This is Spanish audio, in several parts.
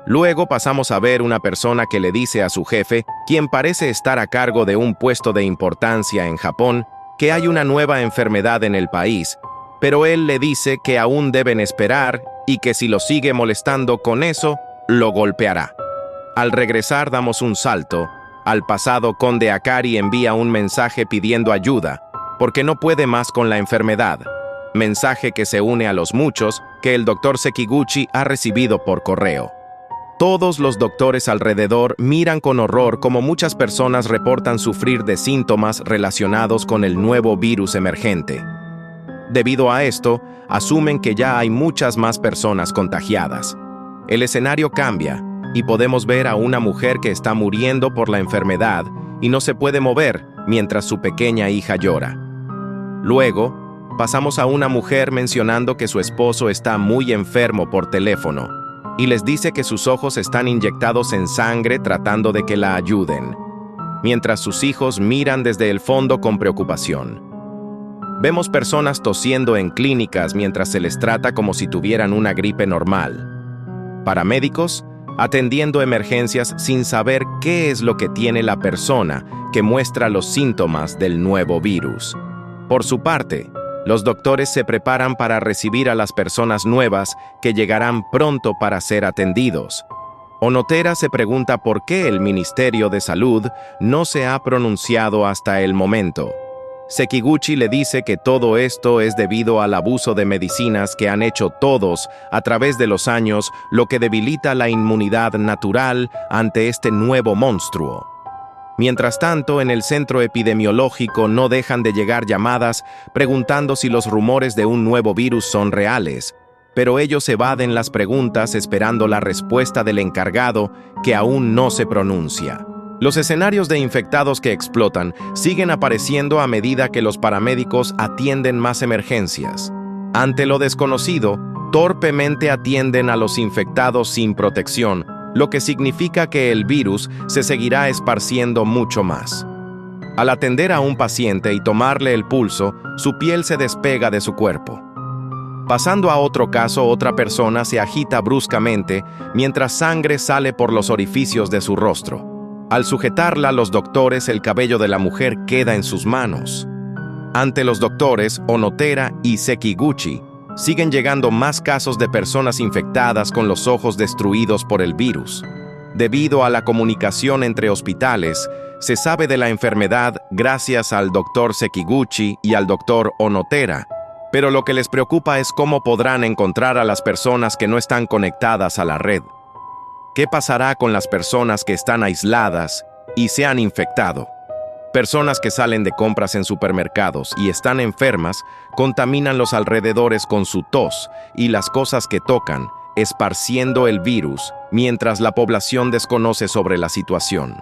Luego pasamos a ver una persona que le dice a su jefe, quien parece estar a cargo de un puesto de importancia en Japón, que hay una nueva enfermedad en el país, pero él le dice que aún deben esperar y que si lo sigue molestando con eso, lo golpeará. Al regresar damos un salto. Al pasado, Conde Akari envía un mensaje pidiendo ayuda, porque no puede más con la enfermedad. Mensaje que se une a los muchos que el doctor Sekiguchi ha recibido por correo. Todos los doctores alrededor miran con horror cómo muchas personas reportan sufrir de síntomas relacionados con el nuevo virus emergente. Debido a esto, asumen que ya hay muchas más personas contagiadas. El escenario cambia y podemos ver a una mujer que está muriendo por la enfermedad y no se puede mover mientras su pequeña hija llora. Luego, pasamos a una mujer mencionando que su esposo está muy enfermo por teléfono y les dice que sus ojos están inyectados en sangre tratando de que la ayuden, mientras sus hijos miran desde el fondo con preocupación. Vemos personas tosiendo en clínicas mientras se les trata como si tuvieran una gripe normal. Paramédicos atendiendo emergencias sin saber qué es lo que tiene la persona que muestra los síntomas del nuevo virus. Por su parte, los doctores se preparan para recibir a las personas nuevas que llegarán pronto para ser atendidos. Onotera se pregunta por qué el Ministerio de Salud no se ha pronunciado hasta el momento. Sekiguchi le dice que todo esto es debido al abuso de medicinas que han hecho todos a través de los años, lo que debilita la inmunidad natural ante este nuevo monstruo. Mientras tanto, en el centro epidemiológico no dejan de llegar llamadas preguntando si los rumores de un nuevo virus son reales, pero ellos evaden las preguntas esperando la respuesta del encargado que aún no se pronuncia. Los escenarios de infectados que explotan siguen apareciendo a medida que los paramédicos atienden más emergencias. Ante lo desconocido, torpemente atienden a los infectados sin protección, lo que significa que el virus se seguirá esparciendo mucho más. Al atender a un paciente y tomarle el pulso, su piel se despega de su cuerpo. Pasando a otro caso, otra persona se agita bruscamente mientras sangre sale por los orificios de su rostro. Al sujetarla, los doctores, el cabello de la mujer queda en sus manos. Ante los doctores, Onotera y Sekiguchi, siguen llegando más casos de personas infectadas con los ojos destruidos por el virus. Debido a la comunicación entre hospitales, se sabe de la enfermedad gracias al doctor Sekiguchi y al doctor Onotera, pero lo que les preocupa es cómo podrán encontrar a las personas que no están conectadas a la red. ¿Qué pasará con las personas que están aisladas y se han infectado? Personas que salen de compras en supermercados y están enfermas contaminan los alrededores con su tos y las cosas que tocan, esparciendo el virus, mientras la población desconoce sobre la situación.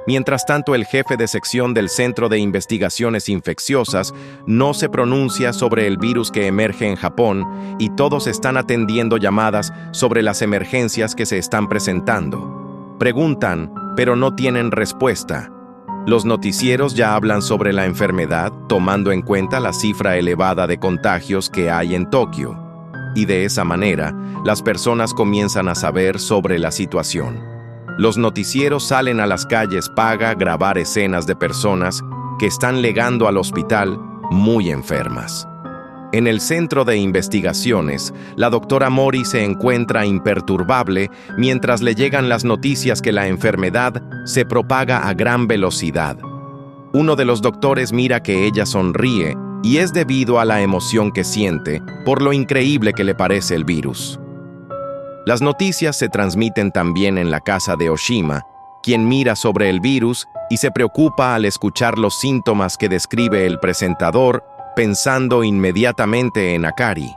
Mientras tanto, el jefe de sección del Centro de Investigaciones Infecciosas no se pronuncia sobre el virus que emerge en Japón y todos están atendiendo llamadas sobre las emergencias que se están presentando. Preguntan, pero no tienen respuesta. Los noticieros ya hablan sobre la enfermedad, tomando en cuenta la cifra elevada de contagios que hay en Tokio. Y de esa manera, las personas comienzan a saber sobre la situación. Los noticieros salen a las calles para grabar escenas de personas que están llegando al hospital muy enfermas. En el centro de investigaciones, la doctora Mori se encuentra imperturbable mientras le llegan las noticias que la enfermedad se propaga a gran velocidad. Uno de los doctores mira que ella sonríe y es debido a la emoción que siente por lo increíble que le parece el virus. Las noticias se transmiten también en la casa de Oshima, quien mira sobre el virus y se preocupa al escuchar los síntomas que describe el presentador, pensando inmediatamente en Akari.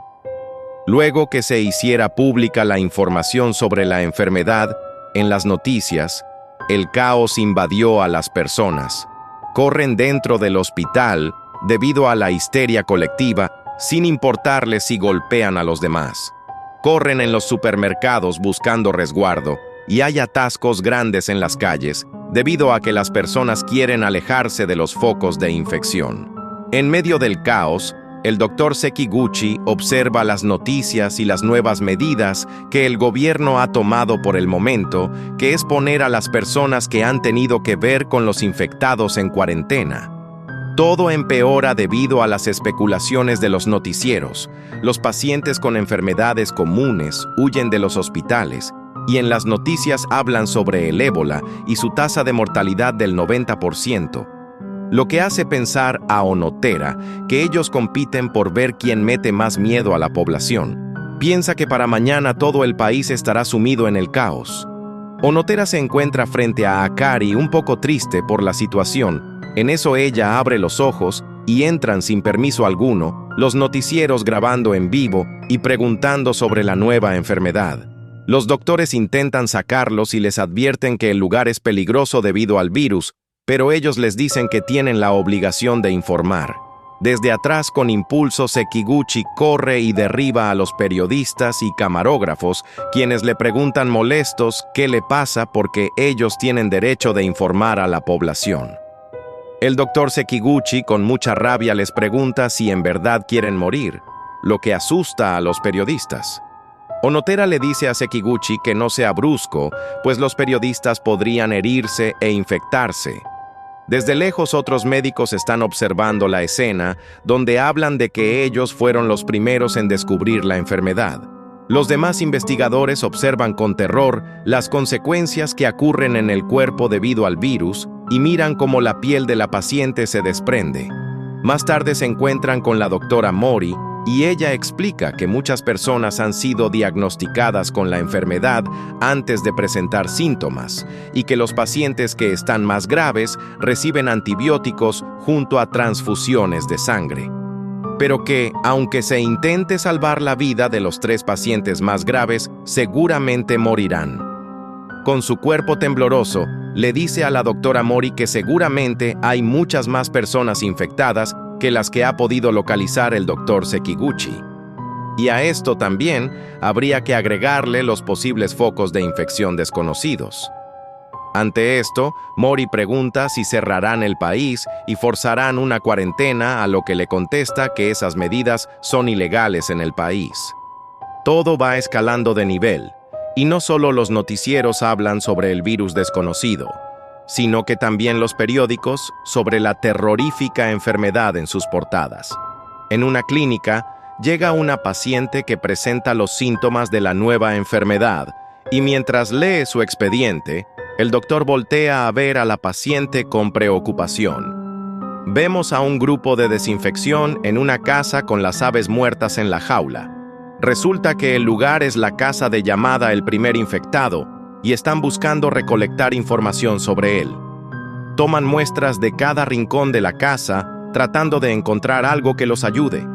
Luego que se hiciera pública la información sobre la enfermedad en las noticias, el caos invadió a las personas. Corren dentro del hospital debido a la histeria colectiva, sin importarles si golpean a los demás. Corren en los supermercados buscando resguardo y hay atascos grandes en las calles debido a que las personas quieren alejarse de los focos de infección. En medio del caos, el doctor Sekiguchi observa las noticias y las nuevas medidas que el gobierno ha tomado por el momento, que es poner a las personas que han tenido que ver con los infectados en cuarentena. Todo empeora debido a las especulaciones de los noticieros. Los pacientes con enfermedades comunes huyen de los hospitales y en las noticias hablan sobre el ébola y su tasa de mortalidad del 90%. Lo que hace pensar a Onoterra que ellos compiten por ver quién mete más miedo a la población. Piensa que para mañana todo el país estará sumido en el caos. Onoterra se encuentra frente a Akari un poco triste por la situación. En eso ella abre los ojos y entran sin permiso alguno los noticieros grabando en vivo y preguntando sobre la nueva enfermedad. Los doctores intentan sacarlos y les advierten que el lugar es peligroso debido al virus, pero ellos les dicen que tienen la obligación de informar. Desde atrás, con impulso, Sekiguchi corre y derriba a los periodistas y camarógrafos, quienes le preguntan molestos qué le pasa porque ellos tienen derecho de informar a la población. El doctor Sekiguchi, con mucha rabia, les pregunta si en verdad quieren morir, lo que asusta a los periodistas. Onoterra le dice a Sekiguchi que no sea brusco, pues los periodistas podrían herirse e infectarse. Desde lejos otros médicos están observando la escena, donde hablan de que ellos fueron los primeros en descubrir la enfermedad. Los demás investigadores observan con terror las consecuencias que ocurren en el cuerpo debido al virus y miran cómo la piel de la paciente se desprende. Más tarde se encuentran con la doctora Mori y ella explica que muchas personas han sido diagnosticadas con la enfermedad antes de presentar síntomas y que los pacientes que están más graves reciben antibióticos junto a transfusiones de sangre. Pero que, aunque se intente salvar la vida de los 3 pacientes más graves, seguramente morirán. Con su cuerpo tembloroso, le dice a la doctora Mori que seguramente hay muchas más personas infectadas que las que ha podido localizar el doctor Sekiguchi. Y a esto también habría que agregarle los posibles focos de infección desconocidos. Ante esto, Mori pregunta si cerrarán el país y forzarán una cuarentena, a lo que le contesta que esas medidas son ilegales en el país. Todo va escalando de nivel, y no solo los noticieros hablan sobre el virus desconocido, sino que también los periódicos sobre la terrorífica enfermedad en sus portadas. En una clínica, llega una paciente que presenta los síntomas de la nueva enfermedad, y mientras lee su expediente, el doctor voltea a ver a la paciente con preocupación. Vemos a un grupo de desinfección en una casa con las aves muertas en la jaula. Resulta que el lugar es la casa de Yamada, el primer infectado, y están buscando recolectar información sobre él. Toman muestras de cada rincón de la casa, tratando de encontrar algo que los ayude.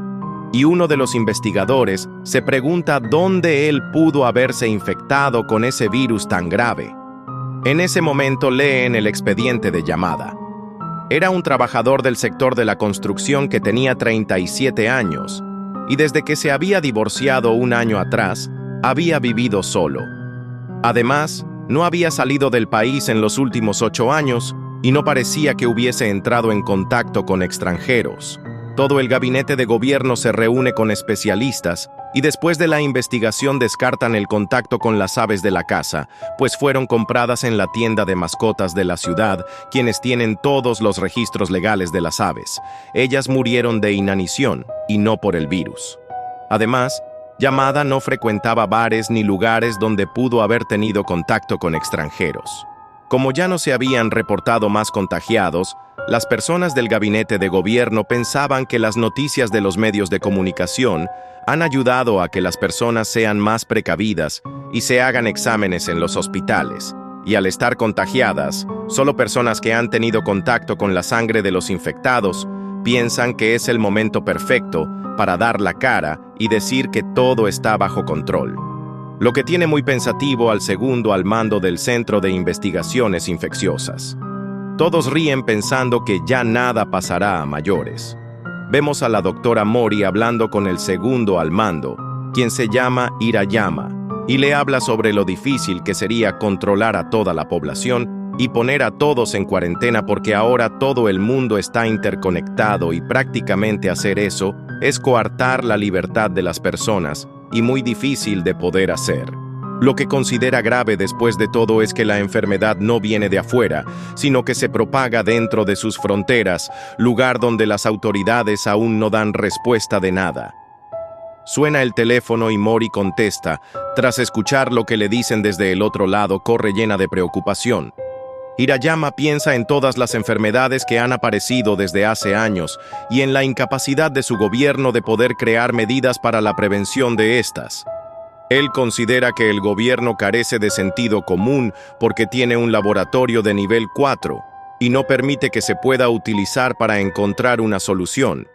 Y uno de los investigadores se pregunta dónde él pudo haberse infectado con ese virus tan grave. En ese momento leen el expediente de Yamada. Era un trabajador del sector de la construcción que tenía 37 años, y desde que se había divorciado un año atrás, había vivido solo. Además, no había salido del país en los últimos 8 años y no parecía que hubiese entrado en contacto con extranjeros. Todo el gabinete de gobierno se reúne con especialistas y después de la investigación descartan el contacto con las aves de la casa, pues fueron compradas en la tienda de mascotas de la ciudad, quienes tienen todos los registros legales de las aves. Ellas murieron de inanición y no por el virus. Además, Yamada no frecuentaba bares ni lugares donde pudo haber tenido contacto con extranjeros. Como ya no se habían reportado más contagiados, las personas del gabinete de gobierno pensaban que las noticias de los medios de comunicación han ayudado a que las personas sean más precavidas y se hagan exámenes en los hospitales. Y al estar contagiadas, solo personas que han tenido contacto con la sangre de los infectados piensan que es el momento perfecto para dar la cara y decir que todo está bajo control. Lo que tiene muy pensativo al segundo al mando del Centro de Investigaciones Infecciosas. Todos ríen pensando que ya nada pasará a mayores. Vemos a la doctora Mori hablando con el segundo al mando, quien se llama Hirayama, y le habla sobre lo difícil que sería controlar a toda la población y poner a todos en cuarentena porque ahora todo el mundo está interconectado y prácticamente hacer eso es coartar la libertad de las personas y muy difícil de poder hacer. Lo que considera grave después de todo es que la enfermedad no viene de afuera, sino que se propaga dentro de sus fronteras, lugar donde las autoridades aún no dan respuesta de nada. Suena el teléfono y Mori contesta. Tras escuchar lo que le dicen desde el otro lado, corre llena de preocupación. Hirayama piensa en todas las enfermedades que han aparecido desde hace años y en la incapacidad de su gobierno de poder crear medidas para la prevención de estas. Él considera que el gobierno carece de sentido común porque tiene un laboratorio de nivel 4 y no permite que se pueda utilizar para encontrar una solución.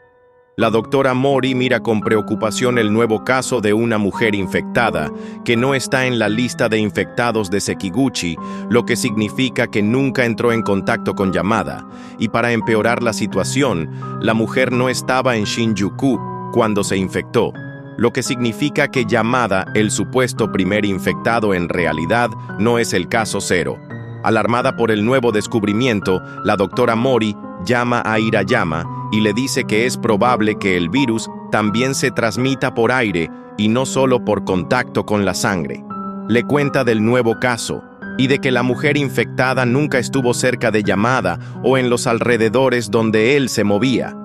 La doctora Mori mira con preocupación el nuevo caso de una mujer infectada, que no está en la lista de infectados de Sekiguchi, lo que significa que nunca entró en contacto con Yamada, y para empeorar la situación, la mujer no estaba en Shinjuku cuando se infectó, lo que significa que Yamada, el supuesto primer infectado en realidad, no es el caso cero. Alarmada por el nuevo descubrimiento, la doctora Mori llama a Hirayama y le dice que es probable que el virus también se transmita por aire y no solo por contacto con la sangre. Le cuenta del nuevo caso y de que la mujer infectada nunca estuvo cerca de Yamada o en los alrededores donde él se movía.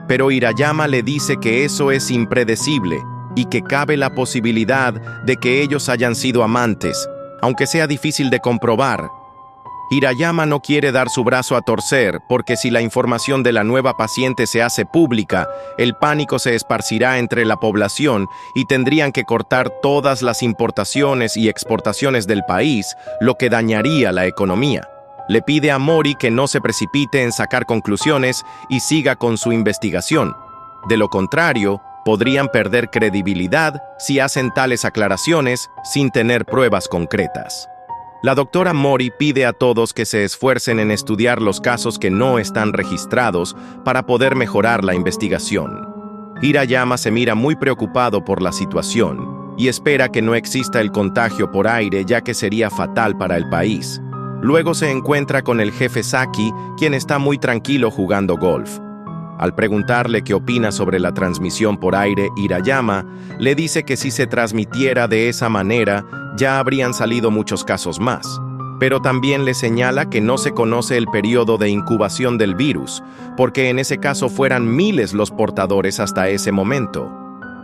Pero Hirayama le dice que eso es impredecible y que cabe la posibilidad de que ellos hayan sido amantes, aunque sea difícil de comprobar. Hirayama no quiere dar su brazo a torcer porque si la información de la nueva paciente se hace pública, el pánico se esparcirá entre la población y tendrían que cortar todas las importaciones y exportaciones del país, lo que dañaría la economía. Le pide a Mori que no se precipite en sacar conclusiones y siga con su investigación. De lo contrario, podrían perder credibilidad si hacen tales aclaraciones sin tener pruebas concretas. La doctora Mori pide a todos que se esfuercen en estudiar los casos que no están registrados para poder mejorar la investigación. Hirayama se mira muy preocupado por la situación y espera que no exista el contagio por aire, ya que sería fatal para el país. Luego se encuentra con el jefe Saki, quien está muy tranquilo jugando golf. Al preguntarle qué opina sobre la transmisión por aire, Hirayama le dice que si se transmitiera de esa manera, ya habrían salido muchos casos más. Pero también le señala que no se conoce el periodo de incubación del virus, porque en ese caso fueran miles los portadores hasta ese momento.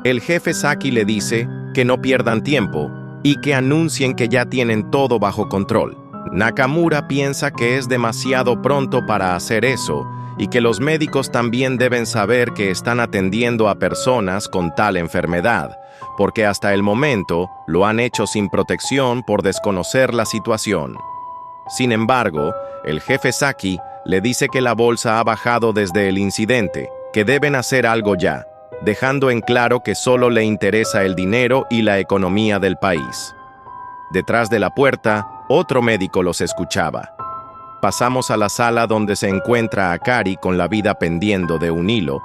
El jefe Saki le dice que no pierdan tiempo y que anuncien que ya tienen todo bajo control. Nakamura piensa que es demasiado pronto para hacer eso, y que los médicos también deben saber que están atendiendo a personas con tal enfermedad, porque hasta el momento lo han hecho sin protección por desconocer la situación. Sin embargo, el jefe Saki le dice que la bolsa ha bajado desde el incidente, que deben hacer algo ya, dejando en claro que solo le interesa el dinero y la economía del país. Detrás de la puerta, otro médico los escuchaba. Pasamos a la sala donde se encuentra Akari con la vida pendiendo de un hilo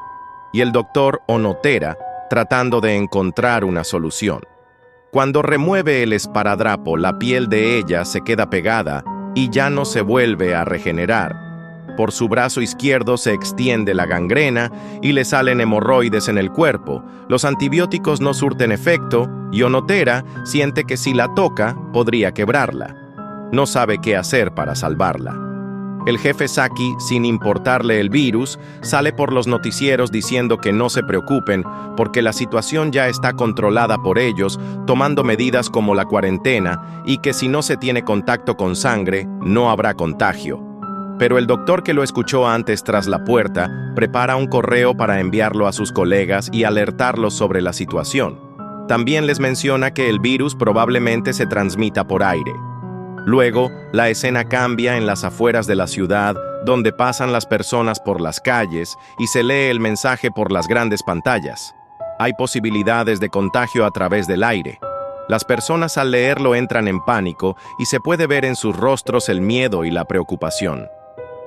y el doctor Onotera tratando de encontrar una solución. Cuando remueve el esparadrapo, la piel de ella se queda pegada y ya no se vuelve a regenerar. Por su brazo izquierdo se extiende la gangrena y le salen hemorroides en el cuerpo. Los antibióticos no surten efecto y Onotera siente que si la toca podría quebrarla. No sabe qué hacer para salvarla. El jefe Saki, sin importarle el virus, sale por los noticieros diciendo que no se preocupen porque la situación ya está controlada por ellos, tomando medidas como la cuarentena y que si no se tiene contacto con sangre, no habrá contagio. Pero el doctor que lo escuchó antes tras la puerta prepara un correo para enviarlo a sus colegas y alertarlos sobre la situación. También les menciona que el virus probablemente se transmita por aire. Luego, la escena cambia en las afueras de la ciudad, donde pasan las personas por las calles y se lee el mensaje por las grandes pantallas. Hay posibilidades de contagio a través del aire. Las personas al leerlo entran en pánico y se puede ver en sus rostros el miedo y la preocupación.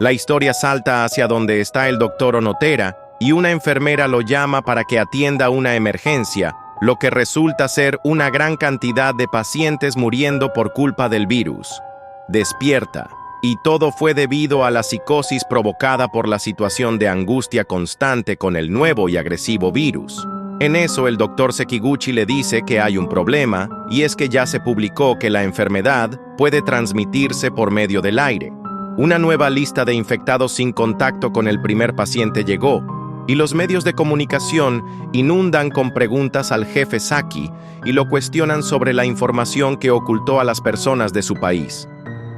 La historia salta hacia donde está el doctor Onotera y una enfermera lo llama para que atienda una emergencia, lo que resulta ser una gran cantidad de pacientes muriendo por culpa del virus. Despierta y todo fue debido a la psicosis provocada por la situación de angustia constante con el nuevo y agresivo virus. En eso, el doctor Sekiguchi le dice que hay un problema, y es que ya se publicó que la enfermedad puede transmitirse por medio del aire. Una nueva lista de infectados sin contacto con el primer paciente llegó, y los medios de comunicación inundan con preguntas al jefe Saki y lo cuestionan sobre la información que ocultó a las personas de su país.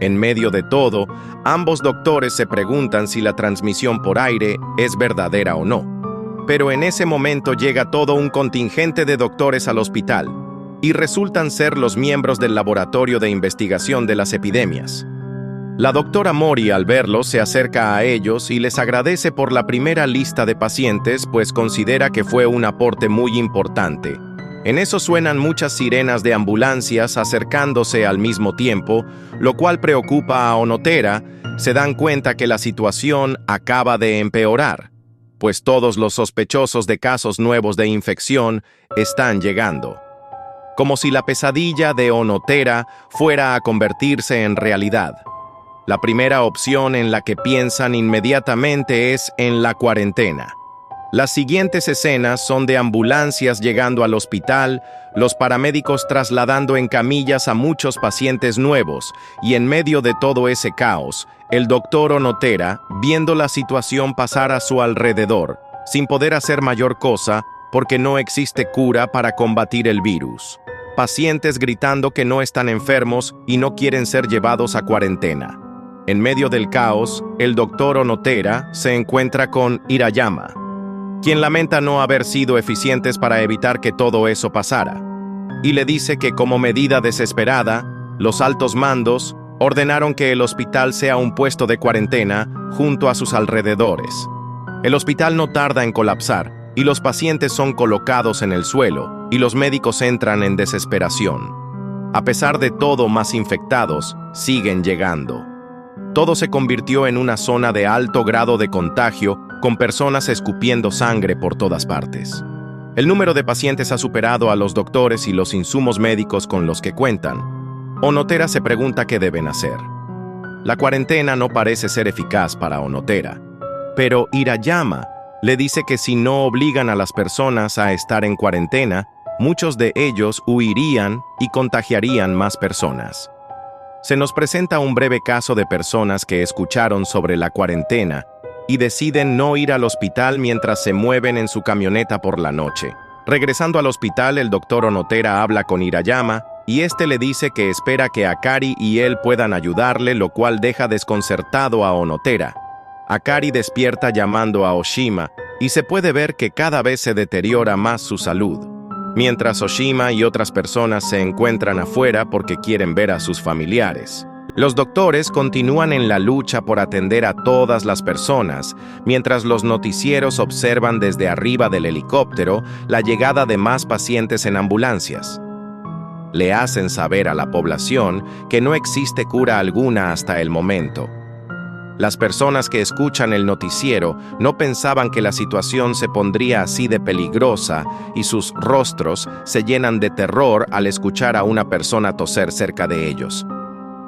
En medio de todo, ambos doctores se preguntan si la transmisión por aire es verdadera o no. Pero en ese momento llega todo un contingente de doctores al hospital, y resultan ser los miembros del laboratorio de investigación de las epidemias. La doctora Mori, al verlos, se acerca a ellos y les agradece por la primera lista de pacientes, pues considera que fue un aporte muy importante. En eso suenan muchas sirenas de ambulancias acercándose al mismo tiempo, lo cual preocupa a Onotera. Se dan cuenta que la situación acaba de empeorar, pues todos los sospechosos de casos nuevos de infección están llegando. Como si la pesadilla de Onotera fuera a convertirse en realidad. La primera opción en la que piensan inmediatamente es en la cuarentena. Las siguientes escenas son de ambulancias llegando al hospital, los paramédicos trasladando en camillas a muchos pacientes nuevos, y en medio de todo ese caos, el doctor Onotera, viendo la situación pasar a su alrededor, sin poder hacer mayor cosa porque no existe cura para combatir el virus. Pacientes gritando que no están enfermos y no quieren ser llevados a cuarentena. En medio del caos, el doctor Onotera se encuentra con Hirayama, quien lamenta no haber sido eficientes para evitar que todo eso pasara, y le dice que como medida desesperada, los altos mandos ordenaron que el hospital sea un puesto de cuarentena junto a sus alrededores. El hospital no tarda en colapsar, y los pacientes son colocados en el suelo, y los médicos entran en desesperación. A pesar de todo, más infectados siguen llegando. Todo se convirtió en una zona de alto grado de contagio, con personas escupiendo sangre por todas partes. El número de pacientes ha superado a los doctores y los insumos médicos con los que cuentan. Onotera se pregunta qué deben hacer. La cuarentena no parece ser eficaz para Onotera, pero Hirayama le dice que si no obligan a las personas a estar en cuarentena, muchos de ellos huirían y contagiarían más personas. Se nos presenta un breve caso de personas que escucharon sobre la cuarentena y deciden no ir al hospital mientras se mueven en su camioneta por la noche. Regresando al hospital, el doctor Onotera habla con Hirayama y este le dice que espera que Akari y él puedan ayudarle, lo cual deja desconcertado a Onotera. Akari despierta llamando a Oshima y se puede ver que cada vez se deteriora más su salud, mientras Oshima y otras personas se encuentran afuera porque quieren ver a sus familiares. Los doctores continúan en la lucha por atender a todas las personas, mientras los noticieros observan desde arriba del helicóptero la llegada de más pacientes en ambulancias. Le hacen saber a la población que no existe cura alguna hasta el momento. Las personas que escuchan el noticiero no pensaban que la situación se pondría así de peligrosa y sus rostros se llenan de terror al escuchar a una persona toser cerca de ellos.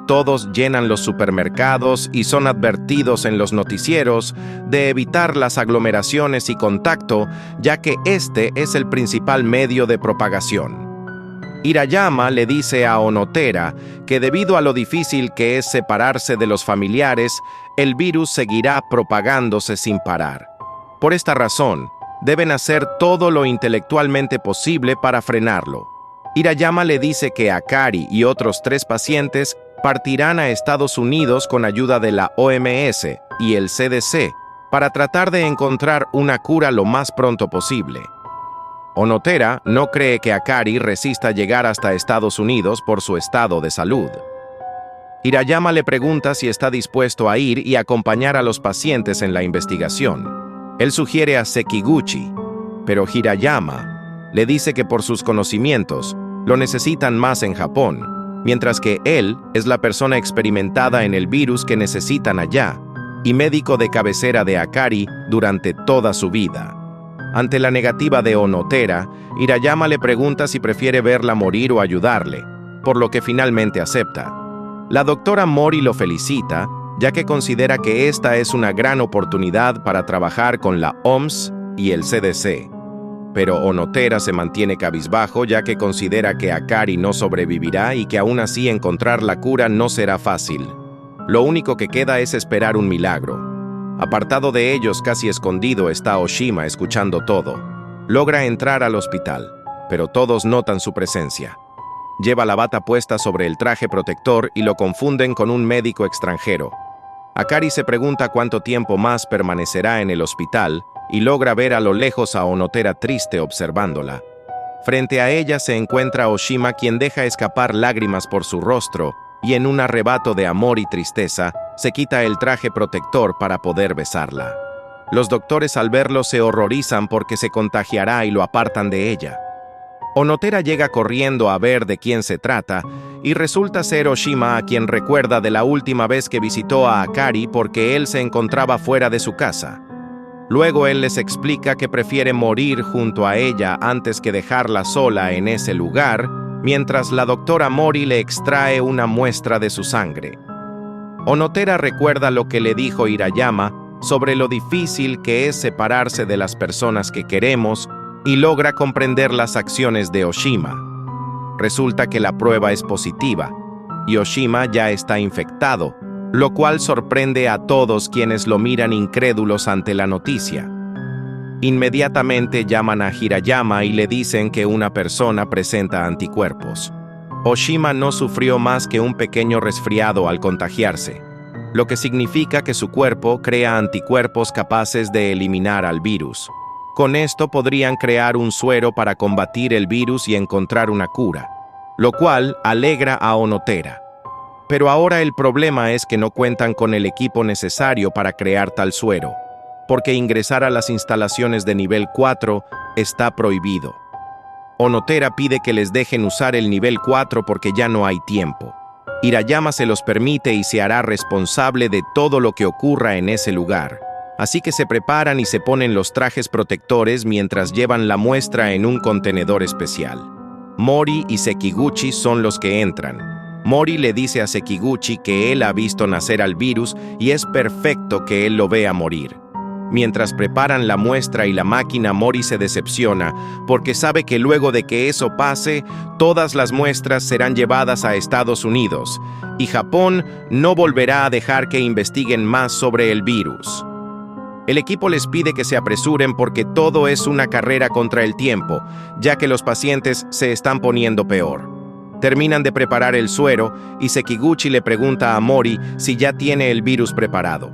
Todos llenan los supermercados y son advertidos en los noticieros de evitar las aglomeraciones y contacto, ya que este es el principal medio de propagación. Hirayama le dice a Onotera que debido a lo difícil que es separarse de los familiares, el virus seguirá propagándose sin parar. Por esta razón, deben hacer todo lo intelectualmente posible para frenarlo. Hirayama le dice que Akari y otros 3 pacientes partirán a Estados Unidos con ayuda de la OMS y el CDC para tratar de encontrar una cura lo más pronto posible. Onotera no cree que Akari resista llegar hasta Estados Unidos por su estado de salud. Hirayama le pregunta si está dispuesto a ir y acompañar a los pacientes en la investigación. Él sugiere a Sekiguchi, pero Hirayama le dice que por sus conocimientos lo necesitan más en Japón, mientras que él es la persona experimentada en el virus que necesitan allá y médico de cabecera de Akari durante toda su vida. Ante la negativa de Onotera, Hirayama le pregunta si prefiere verla morir o ayudarle, por lo que finalmente acepta. La doctora Mori lo felicita ya que considera que esta es una gran oportunidad para trabajar con la OMS y el CDC. Pero Onothera se mantiene cabizbajo ya que considera que Akari no sobrevivirá y que aún así encontrar la cura no será fácil. Lo único que queda es esperar un milagro. Apartado de ellos, casi escondido, está Oshima escuchando todo. Logra entrar al hospital, pero todos notan su presencia. Lleva la bata puesta sobre el traje protector y lo confunden con un médico extranjero. Akari se pregunta cuánto tiempo más permanecerá en el hospital y logra ver a lo lejos a Onothera triste observándola. Frente a ella se encuentra Oshima, quien deja escapar lágrimas por su rostro y en un arrebato de amor y tristeza se quita el traje protector para poder besarla. Los doctores al verlo se horrorizan porque se contagiará y lo apartan de ella. Onothera llega corriendo a ver de quién se trata y resulta ser Oshima, a quien recuerda de la última vez que visitó a Akari porque él se encontraba fuera de su casa. Luego él les explica que prefiere morir junto a ella antes que dejarla sola en ese lugar, mientras la doctora Mori le extrae una muestra de su sangre. Onothera recuerda lo que le dijo Hirayama sobre lo difícil que es separarse de las personas que queremos y logra comprender las acciones de Oshima. Resulta que la prueba es positiva y Oshima ya está infectado, lo cual sorprende a todos quienes lo miran incrédulos ante la noticia. Inmediatamente llaman a Hirayama y le dicen que una persona presenta anticuerpos. Oshima no sufrió más que un pequeño resfriado al contagiarse, lo que significa que su cuerpo crea anticuerpos capaces de eliminar al virus. Con esto podrían crear un suero para combatir el virus y encontrar una cura, lo cual alegra a Onothera. Pero ahora el problema es que no cuentan con el equipo necesario para crear tal suero, porque ingresar a las instalaciones de nivel 4 está prohibido. Onothera pide que les dejen usar el nivel 4 porque ya no hay tiempo. Hirayama se los permite y se hará responsable de todo lo que ocurra en ese lugar. Así que se preparan y se ponen los trajes protectores mientras llevan la muestra en un contenedor especial. Mori y Sekiguchi son los que entran. Mori le dice a Sekiguchi que él ha visto nacer al virus y es perfecto que él lo vea morir. Mientras preparan la muestra y la máquina, Mori se decepciona porque sabe que luego de que eso pase, todas las muestras serán llevadas a Estados Unidos y Japón no volverá a dejar que investiguen más sobre el virus. El equipo les pide que se apresuren porque todo es una carrera contra el tiempo, ya que los pacientes se están poniendo peor. Terminan de preparar el suero y Sekiguchi le pregunta a Mori si ya tiene el virus preparado.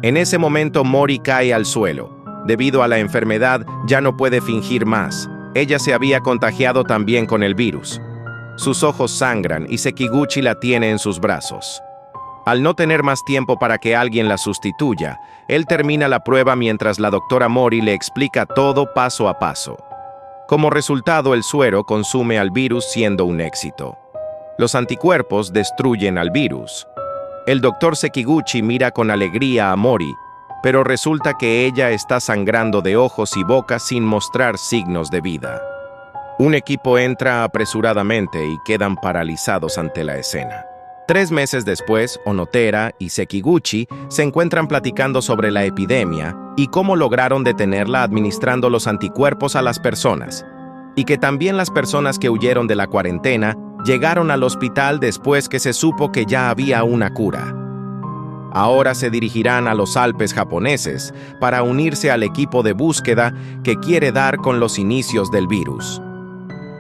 En ese momento Mori cae al suelo. Debido a la enfermedad, ya no puede fingir más. Ella se había contagiado también con el virus. Sus ojos sangran y Sekiguchi la tiene en sus brazos. Al no tener más tiempo para que alguien la sustituya, él termina la prueba mientras la doctora Mori le explica todo paso a paso. Como resultado, el suero consume al virus siendo un éxito. Los anticuerpos destruyen al virus. El doctor Sekiguchi mira con alegría a Mori, pero resulta que ella está sangrando de ojos y boca sin mostrar signos de vida. Un equipo entra apresuradamente y quedan paralizados ante la escena. 3 meses después, Onothera y Sekiguchi se encuentran platicando sobre la epidemia y cómo lograron detenerla administrando los anticuerpos a las personas, y que también las personas que huyeron de la cuarentena llegaron al hospital después que se supo que ya había una cura. Ahora se dirigirán a los Alpes japoneses para unirse al equipo de búsqueda que quiere dar con los inicios del virus.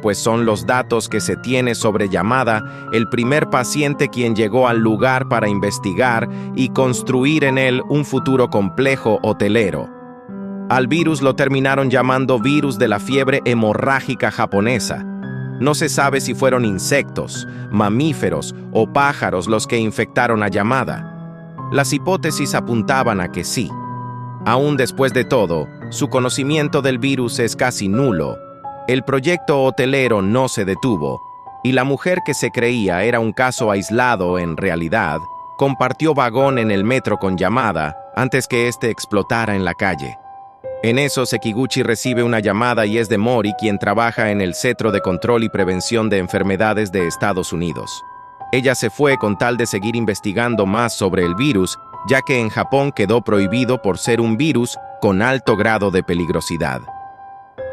Pues son los datos que se tiene sobre Yamada, el primer paciente quien llegó al lugar para investigar y construir en él un futuro complejo hotelero. Al virus lo terminaron llamando virus de la fiebre hemorrágica japonesa. No se sabe si fueron insectos, mamíferos o pájaros los que infectaron a Yamada. Las hipótesis apuntaban a que sí. Aún después de todo, su conocimiento del virus es casi nulo. El proyecto hotelero no se detuvo, y la mujer que se creía era un caso aislado en realidad, compartió vagón en el metro con Yamada antes que éste explotara en la calle. En eso, Sekiguchi recibe una llamada y es de Mori, quien trabaja en el Centro de Control y Prevención de Enfermedades de Estados Unidos. Ella se fue con tal de seguir investigando más sobre el virus, ya que en Japón quedó prohibido por ser un virus con alto grado de peligrosidad.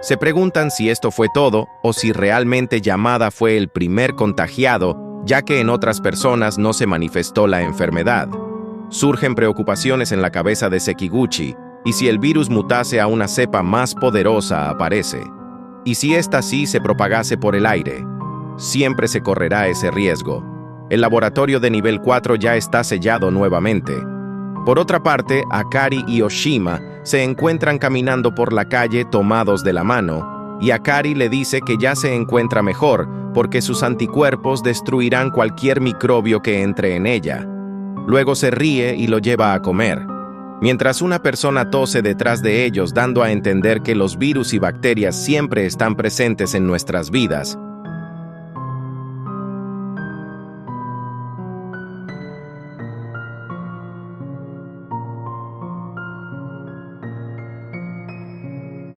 Se preguntan si esto fue todo o si realmente Yamada fue el primer contagiado, ya que en otras personas no se manifestó la enfermedad. Surgen preocupaciones en la cabeza de Sekiguchi, y si el virus mutase a una cepa más poderosa aparece. Y si ésta sí se propagase por el aire, siempre se correrá ese riesgo. El laboratorio de nivel 4 ya está sellado nuevamente. Por otra parte, Akari y Oshima se encuentran caminando por la calle tomados de la mano, y Akari le dice que ya se encuentra mejor porque sus anticuerpos destruirán cualquier microbio que entre en ella. Luego se ríe y lo lleva a comer. Mientras una persona tose detrás de ellos, dando a entender que los virus y bacterias siempre están presentes en nuestras vidas,